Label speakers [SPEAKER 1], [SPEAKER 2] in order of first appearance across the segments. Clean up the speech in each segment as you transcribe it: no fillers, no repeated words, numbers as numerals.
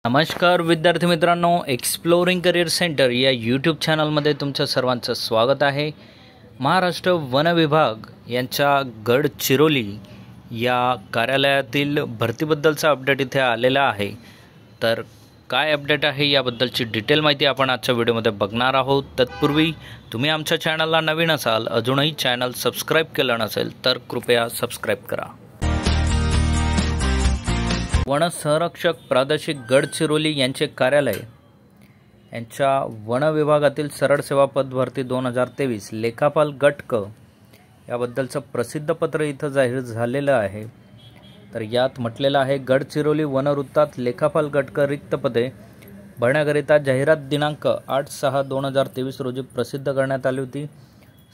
[SPEAKER 1] नमस्कार विद्यार्थी मित्रांनो, एक्सप्लोरिंग करिअर सेंटर या यूट्यूब चॅनलमध्ये तुमचं सर्वांचं स्वागत आहे। महाराष्ट्र वन विभाग यांच्या गडचिरोली या कार्यालयातील भरतीबद्दलचा अपडेट इथे आलेला आहे। तर काय अपडेट आहे याबद्दलची डिटेल माहिती आपण आजच्या व्हिडिओमध्ये बघणार आहोत। तत्पूर्वी तुम्ही आमच्या चॅनलला नवीन असाल, अजूनही चॅनल सबस्क्राईब केलं नसेल तर कृपया सबस्क्राईब करा। वन संरक्षक प्रादेशिक गडचिरोली यांचे कार्यालय यांच्या वन विभागातील सरळ सेवा पद भरती 2023 लेखापाल गट क याबद्दलचं प्रसिद्ध पत्र इथं जाहीर झालेलं आहे। तर यात म्हटलेलं आहे, गडचिरोली वनवृत्तात लेखापाल गट क रिक्त पदे भरण्याकरिता जाहिरात दिनांक 8/6/2023 रोजी प्रसिद्ध करण्यात आली होती।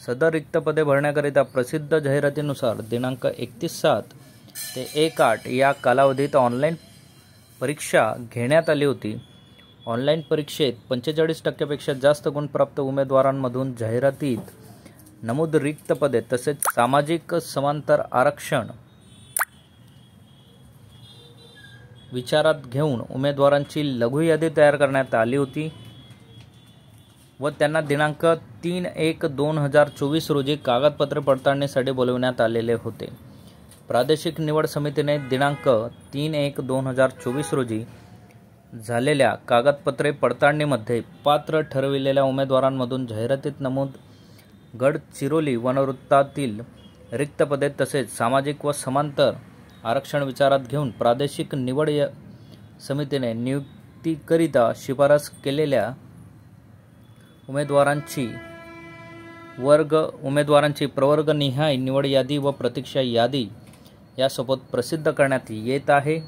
[SPEAKER 1] सदर रिक्त पदे भरण्याकरिता प्रसिद्ध जाहिरातीनुसार दिनांक 31/7 ते 1/8 या कालावधीत ऑनलाईन परीक्षा घेण्यात आली होती। ऑनलाईन परीक्षेत 45% जास्त गुण प्राप्त उमेदवारांमधून जाहिरातीत नमूद रिक्त पदे तसेच सामाजिक समांतर आरक्षण विचारात घेऊन उमेदवारांची लघु यादी तयार करण्यात आली होती व त्यांना दिनांक 3/1/2024 रोजी कागदपत्रे पडताळणीसाठी बोलवण्यात आलेले होते। प्रादेशिक निवड समितीने दिनांक 3/1/2024 रोजी झालेल्या कागदपत्रे पडताळणीमध्ये पात्र ठरविलेल्या उमेदवारांमधून जाहिरातीत नमूद गडचिरोली वनवृत्तातील रिक्त पदे तसेच सामाजिक व समांतर आरक्षण विचारात घेऊन प्रादेशिक निवड समितीने नियुक्तीकरिता शिफारस केलेल्या उमेदवारांची प्रवर्गनिहाय निवड यादी व प्रतीक्षा यादी यासोबत प्रसिद्ध करण्यात येत आहे।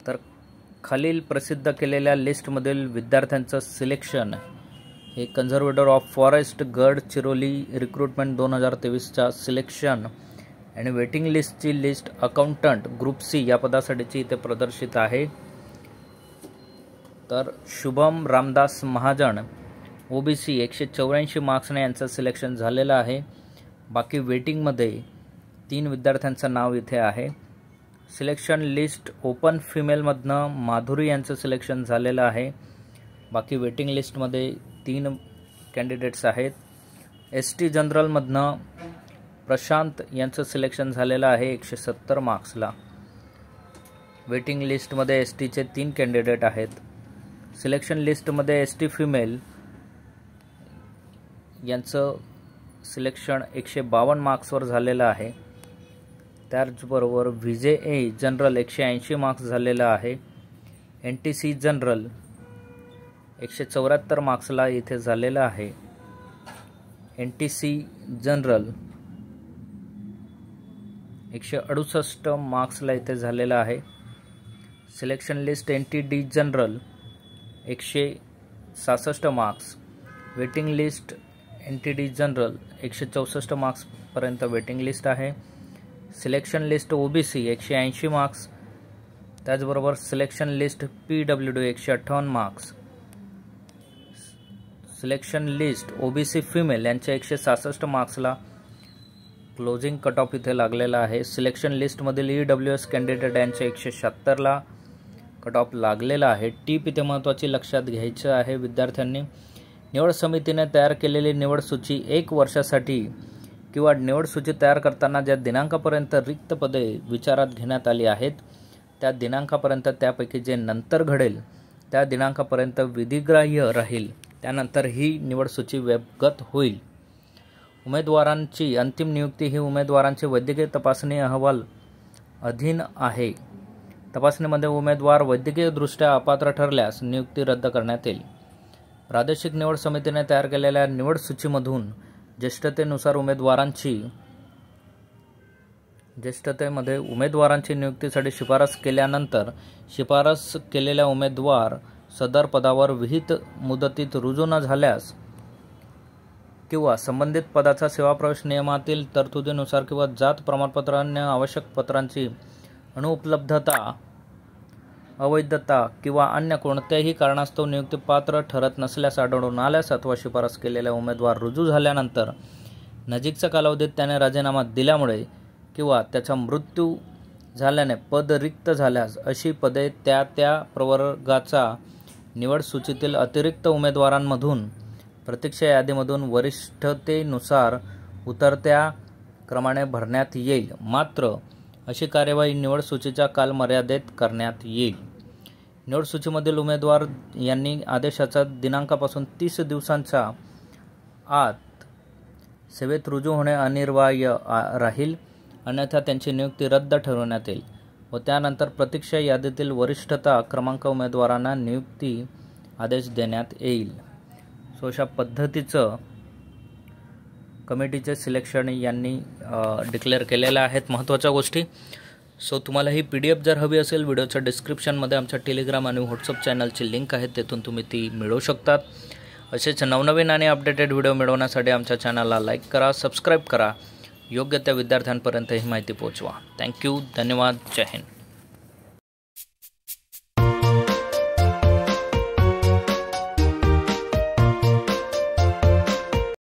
[SPEAKER 1] तर खालील प्रसिद्ध केलेल्या लिस्टमधील विद्यार्थ्यांचं सिलेक्शन हे conservator of forest Gadchiroli recruitment 2023च्या सिलेक्शन आणि वेटिंग लिस्टची लिस्ट अकाउंटंट ग्रुप सी या पदासाठीची इथे प्रदर्शित आहे। तर शुभम रामदास महाजन OBC 184 मार्क्सने यांचं सिलेक्शन झालेलं आहे। बाकी वेटिंगमध्ये 3 विद्यार्थ्यांचं नाव इथे आहे। सिलेक्शन लिस्ट ओपन फिमेलमधनं माधुरी यांचं सिलेक्शन झालेलं आहे। बाकी वेटिंग लिस्टमध्ये 3 कॅन्डिडेट्स आहेत। ST जनरलमधनं प्रशांत यांचं सिलेक्शन झालेलं आहे 170 मार्क्सला। वेटिंग लिस्टमध्ये STचे 3 कॅन्डिडेट आहेत। सिलेक्शन लिस्टमध्ये ST फिमेल यांचं सिलेक्शन 152 मार्क्सवर झालेलं आहे। त्याचबरोबर VJA जनरल 180 मार्क्स झालेलं आहे। NTC जनरल 174 मार्क्सला इथे झालेलं आहे। NTC जनरल 168 मार्क्सला इथे झालेलं आहे। Selection list NTD general 166 marks. Waiting list NTD general 164 मार्क्सपर्यंत वेटिंग लिस्ट आहे। Selection list OBC 180 marks. त्याचबरोबर selection list PWD 158 marks. Selection list OBC female यांच्या 166 मार्क्सला क्लोजिंग कट ऑफ इथे लागलेला आहे। सिलेक्शन लिस्टमधील EWS कॅन्डिडेट यांच्या 176ला कट ऑफ लागलेला आहे। टीप इथे महत्त्वाची लक्षात घ्यायचं आहे विद्यार्थ्यांनी, निवड समितीने तयार केलेली निवड सूची 1 वर्षासाठी किंवा निवड सूची तयार करताना ज्या दिनांकापर्यंत रिक्त पदे विचारात घेण्यात आली आहेत त्या दिनांकापर्यंत, त्यापैकी जे नंतर घडेल त्या दिनांकापर्यंत विधिग्राह्य राहील। त्यानंतर ही निवड सूची वैधगत होईल। उमेदवारांची अंतिम नियुक्ती ही उमेदवारांचे वैद्यकीय तपासणी अहवाल अधीन आहे। तपासणीमध्ये उमेदवार वैद्यकीयदृष्ट्या अपात्र ठरल्यास नियुक्ती रद्द करण्यात येईल। प्रादेशिक निवड समितीने तयार केलेल्या निवड सूचीमधून ज्येष्ठतेनुसार उमेदवारांची नियुक्तीसाठी शिफारस केल्यानंतर शिफारस केलेल्या उमेदवार सदर पदावर विहित मुदतीत रुजू न झाल्यास किंवा संबंधित पदाचा सेवाप्रवेश नियमातील तरतुदीनुसार किंवा जात प्रमाणपत्र अन्य आवश्यक पत्रांची अनुपलब्धता, अवैधता किंवा अन्य कोणत्याही कारणास्तव नियुक्तीपात्र ठरत नसल्यास आढळून आल्यास अथवा शिफारस केलेल्या उमेदवार रुजू झाल्यानंतर नजीकच्या कालावधीत त्याने राजीनामा दिल्यामुळे किंवा त्याचा मृत्यू झाल्याने पद रिक्त झाल्यास अशी पदे त्या प्रवर्गाचा निवड सूचीतील अतिरिक्त उमेदवारांमधून प्रतीक्षा यादीमधून वरिष्ठतेनुसार उतरत्या क्रमाने भरण्यात येईल. मात्र अशी कार्यवाही निवड सूचीच्या कालमर्यादेत करण्यात येईल. निवड सूचीमधील उमेदवार यांनी आदेशाच्या दिनांकापासून 30 दिवसांच्या आत सेवेत रुजू होणे अनिवार्य राहील, अन्यथा त्यांची नियुक्ती रद्द ठरवण्यात येईल व त्यानंतर प्रतीक्षा यादीतील वरिष्ठता क्रमांक उमेदवारांना नियुक्ती आदेश देण्यात येईल. सो अशा पद्धतीचं कमिटीचे सिलेक्शन यांनी डिक्लेअर केलेल्या आहेत महत्त्वाच्या गोष्टी. सो तुम्हाला ही PDF जर हवी असेल, व्हिडिओच्या डिस्क्रिप्शनमध्ये आमच्या टेलिग्राम आणि व्हॉट्सअप चॅनलची लिंक आहे, तेथून तुम्ही ती मिळवू शकतात. असेच नवनवीन आणि अपडेटेड व्हिडिओ मिळवण्यासाठी आमच्या चॅनलला लाईक करा, सबस्क्राईब करा, योग्य त्या विद्यार्थ्यांपर्यंत ही माहिती पोहोचवा. थँक्यू, धन्यवाद, जय हिंद.